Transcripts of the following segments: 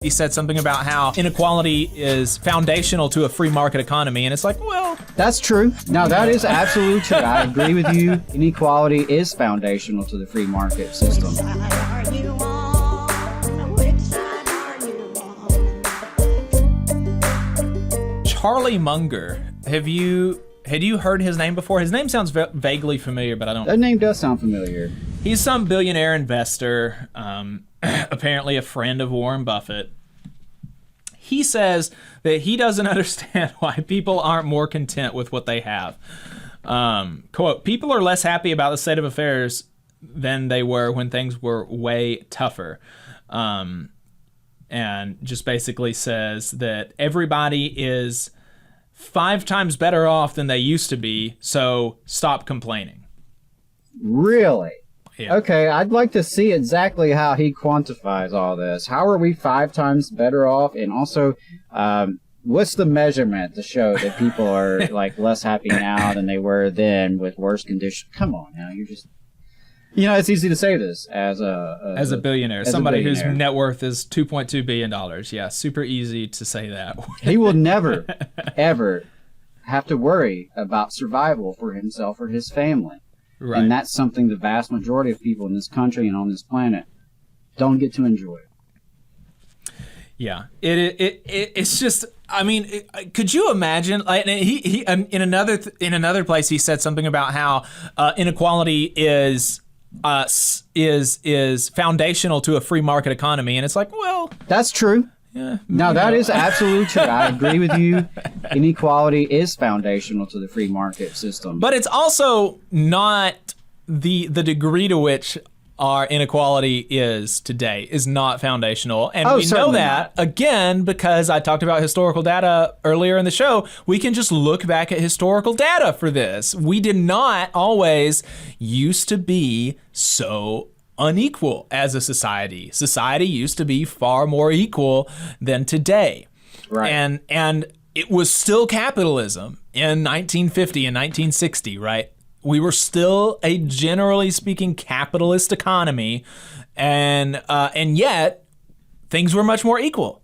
He said something about how inequality is foundational to a free market economy, and it's like, well, that's true. No, that is absolutely true. I agree with you. Inequality is foundational to the free market system. Charlie Munger. Had you heard his name before? His name sounds vaguely familiar, but I don't. That name does sound familiar. He's some billionaire investor, apparently a friend of Warren Buffett. He says that he doesn't understand why people aren't more content with what they have. Quote, people are less happy about the state of affairs than they were when things were way tougher. And just basically says that everybody is 5 times better off than they used to be, so stop complaining. Really? Yeah. Okay, I'd like to see exactly how he quantifies all this. How are we 5 times better off? And also, what's the measurement to show that people are like less happy now than they were then with worse conditions? Come on now, you're just... You know, it's easy to say this as a billionaire, somebody whose net worth is $2.2 billion. Yeah, super easy to say that. He will never, ever have to worry about survival for himself or his family. Right. And that's something the vast majority of people in this country and on this planet don't get to enjoy. Yeah, it's just. I mean, could you imagine? Like, he in another place he said something about how inequality is foundational to a free market economy, and it's like, well, that's true. Yeah, no, that is absolutely true. I agree with you. Inequality is foundational to the free market system. But it's also not the degree to which our inequality is today is not foundational. And we know that, again, because I talked about historical data earlier in the show. We can just look back at historical data for this. We did not always used to be so unequal as a society. Society used to be far more equal than today. Right. And it was still capitalism in 1950 and 1960, right? We were still a, generally speaking, capitalist economy, and yet things were much more equal.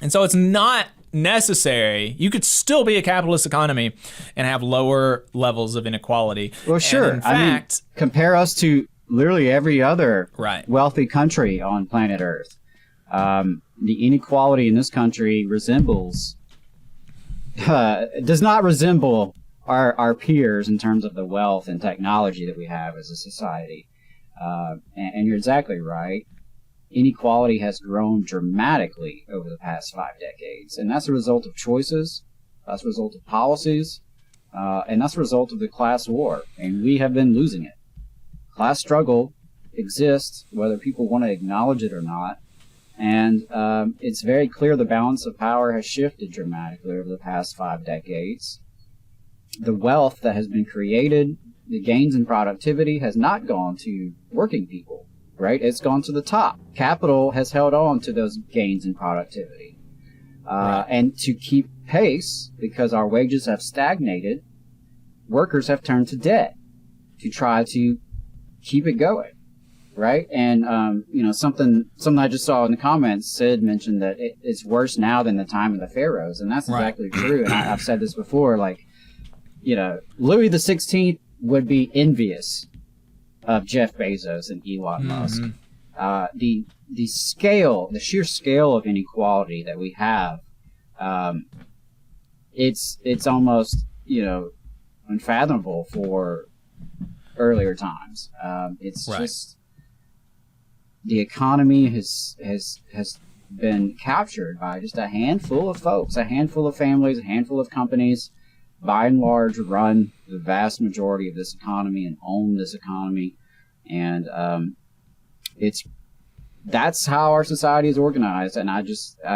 And so it's not necessary. You could still be a capitalist economy and have lower levels of inequality. Well, sure. And in fact, compare us to literally every other right. wealthy country on planet Earth. The inequality in this country does not resemble our peers in terms of the wealth and technology that we have as a society. And you're exactly right. Inequality has grown dramatically over the past 5 decades. And that's a result of choices. That's a result of policies. And that's a result of the class war. And we have been losing it. Class struggle exists, whether people want to acknowledge it or not. And it's very clear the balance of power has shifted dramatically over the past 5 decades. The wealth that has been created, the gains in productivity, has not gone to working people, right? It's gone to the top. Capital has held on to those gains in productivity. Right. And to keep pace, because our wages have stagnated, workers have turned to debt to try to keep it going, right? And, something I just saw in the comments, Sid mentioned that it's worse now than the time of the pharaohs, and that's exactly true. And I've said this before, Louis the 16th would be envious of Jeff Bezos and Elon Musk. The sheer scale of inequality that we have, it's almost unfathomable for earlier times. It's right. Just the economy has been captured by just a handful of folks, a handful of families, a handful of companies. By and large, run the vast majority of this economy and own this economy, and that's how our society is organized. And I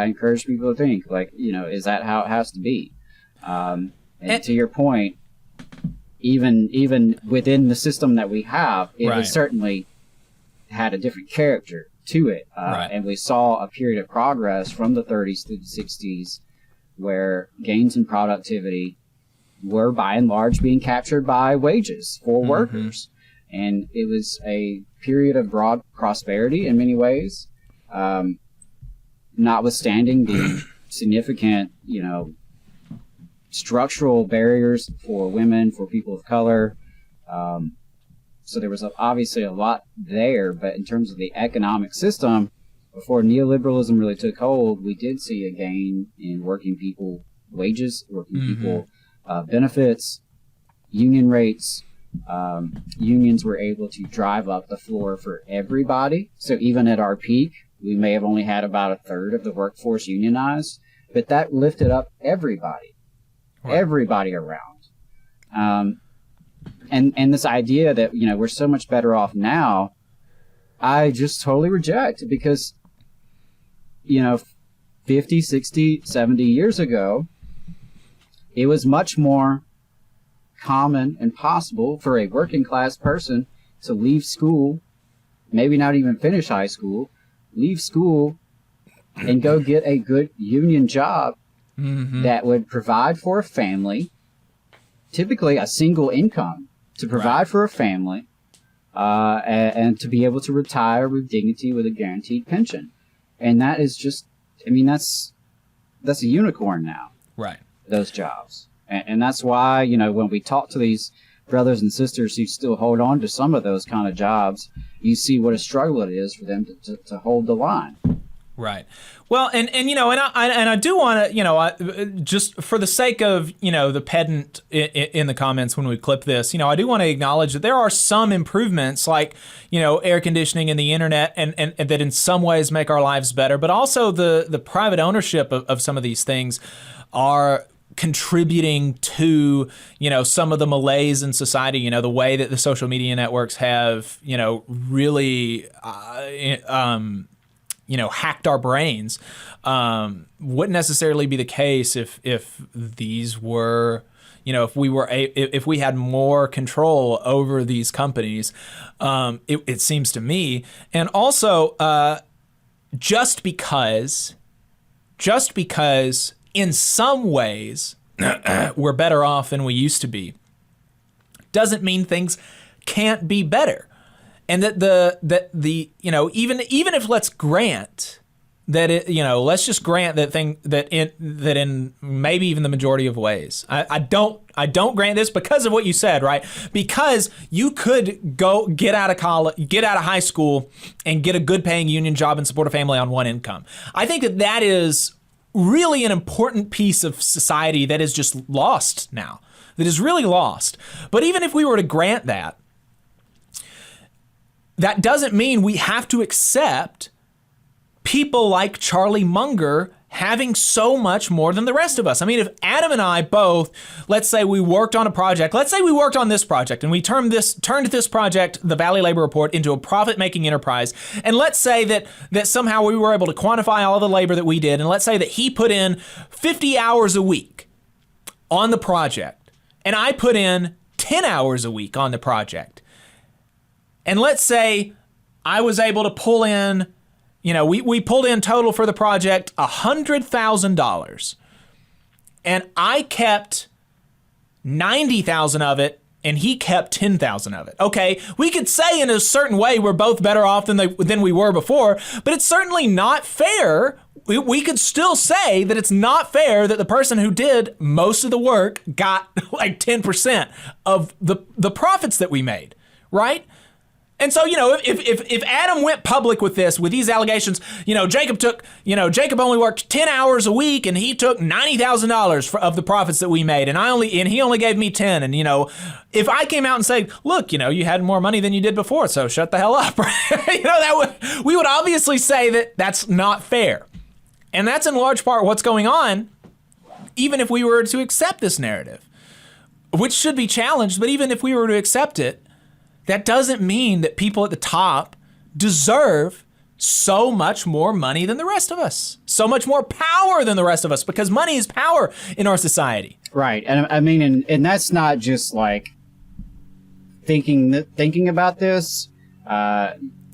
encourage people to think is that how it has to be? And to your point, even within the system that we have, it has certainly had a different character to it, and we saw a period of progress from the 30s through the 60s, where gains in productivity were by and large being captured by wages for workers. And it was a period of broad prosperity in many ways. notwithstanding the significant, structural barriers for women, for people of color. So there was obviously a lot there, but in terms of the economic system, before neoliberalism really took hold, we did see a gain in working people wages, working people benefits, union rates. Unions were able to drive up the floor for everybody. So even at our peak, we may have only had about a third of the workforce unionized, but that lifted up everybody, everybody around. And this idea that, we're so much better off now, I just totally reject, because, 50, 60, 70 years ago, it was much more common and possible for a working class person to leave school, maybe not even finish high school, leave school and go get a good union job that would provide for a family, typically a single income, to provide for a family, and to be able to retire with dignity with a guaranteed pension. And that is just, that's a unicorn now. Right. Those jobs. And that's why, when we talk to these brothers and sisters who still hold on to some of those kind of jobs, you see what a struggle it is for them to hold the line. Right. Well, and I do want to, just for the sake of, the pedant in the comments when we clip this, I do want to acknowledge that there are some improvements, like, air conditioning and the internet, and that in some ways make our lives better, but also the private ownership of some of these things are contributing to, some of the malaise in society, the way that the social media networks have, really, hacked our brains. Wouldn't necessarily be the case if these were, if we had more control over these companies. It seems to me, and also just because in some ways we're better off than we used to be, doesn't mean things can't be better. And that even if let's grant that let's just grant that in maybe even the majority of ways, I don't grant this because of what you said, right? Because you could go get out of college, get out of high school, and get a good paying union job and support a family on one income. I think that is really an important piece of society that is just lost now, that is really lost. But even if we were to grant that, that doesn't mean we have to accept people like Charlie Munger having so much more than the rest of us. I mean, if Adam and I both, let's say we worked on a project, let's say we worked on this project and we turned this project, the Valley Labor Report, into a profit-making enterprise. And let's say that somehow we were able to quantify all the labor that we did. And let's say that he put in 50 hours a week on the project and I put in 10 hours a week on the project. And let's say I was able to pull in, we pulled in total for the project $100,000, and I kept 90,000 of it, and he kept 10,000 of it. Okay, we could say in a certain way we're both better off than we were before, but it's certainly not fair. We could still say that it's not fair that the person who did most of the work got like 10% of the profits that we made, right? And so, if Adam went public with these allegations, Jacob only worked 10 hours a week and he took $90,000 of the profits that we made, and he only gave me 10. And, if I came out and said, look, you had more money than you did before, so shut the hell up, we would obviously say that that's not fair. And that's in large part what's going on, even if we were to accept this narrative, which should be challenged. But even if we were to accept it, that doesn't mean that people at the top deserve so much more money than the rest of us, so much more power than the rest of us, because money is power in our society. Right. And I mean, and that's not just like thinking about this.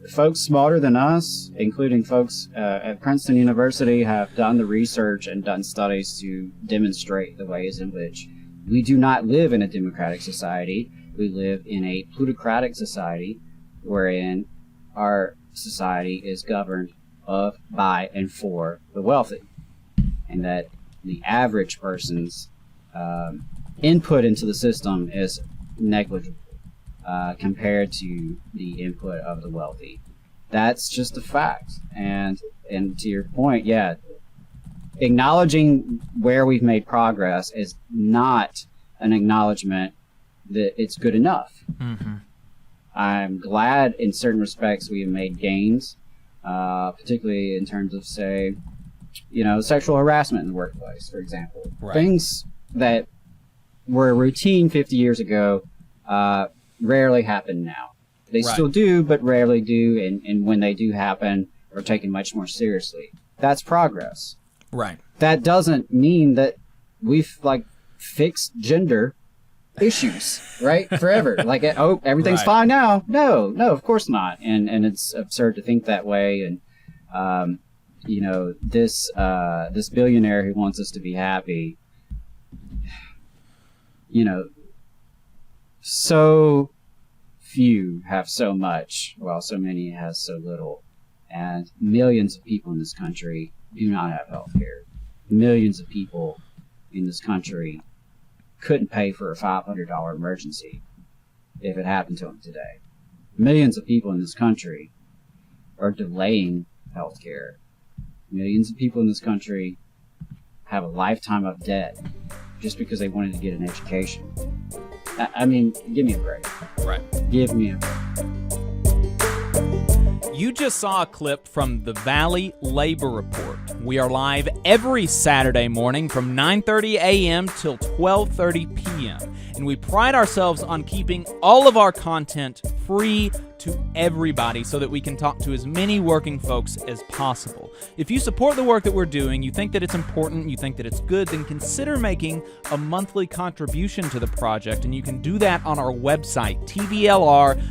Folks smarter than us, including folks at Princeton University, have done the research and done studies to demonstrate the ways in which we do not live in a democratic society. We live in a plutocratic society wherein our society is governed of, by, and for the wealthy, and that the average person's input into the system is negligible compared to the input of the wealthy. That's just a fact. And to your point, yeah, acknowledging where we've made progress is not an acknowledgement that it's good enough. Mm-hmm. I'm glad in certain respects we have made gains, particularly in terms of, say, sexual harassment in the workplace, for example. Right. Things that were routine 50 years ago rarely happen now. They Right. still do, but rarely do, and when they do happen, are taken much more seriously. That's progress. Right. That doesn't mean that we've fixed gender issues, right? Forever. Everything's Right. fine now. No, of course not. And it's absurd to think that way. And this billionaire who wants us to be happy, so few have so much, while so many has so little. And millions of people in this country do not have health care. Millions of people in this country couldn't pay for a $500 emergency if it happened to them today. Millions of people in this country are delaying health care. Millions of people in this country have a lifetime of debt just because they wanted to get an education. I mean, give me a break. Right. Give me a break. You just saw a clip from the Valley Labor Report. We are live every Saturday morning from 9:30 a.m. till 12:30 p.m. And we pride ourselves on keeping all of our content free to everybody so that we can talk to as many working folks as possible. If you support the work that we're doing, you think that it's important, you think that it's good, then consider making a monthly contribution to the project. And you can do that on our website, tvlr.fm.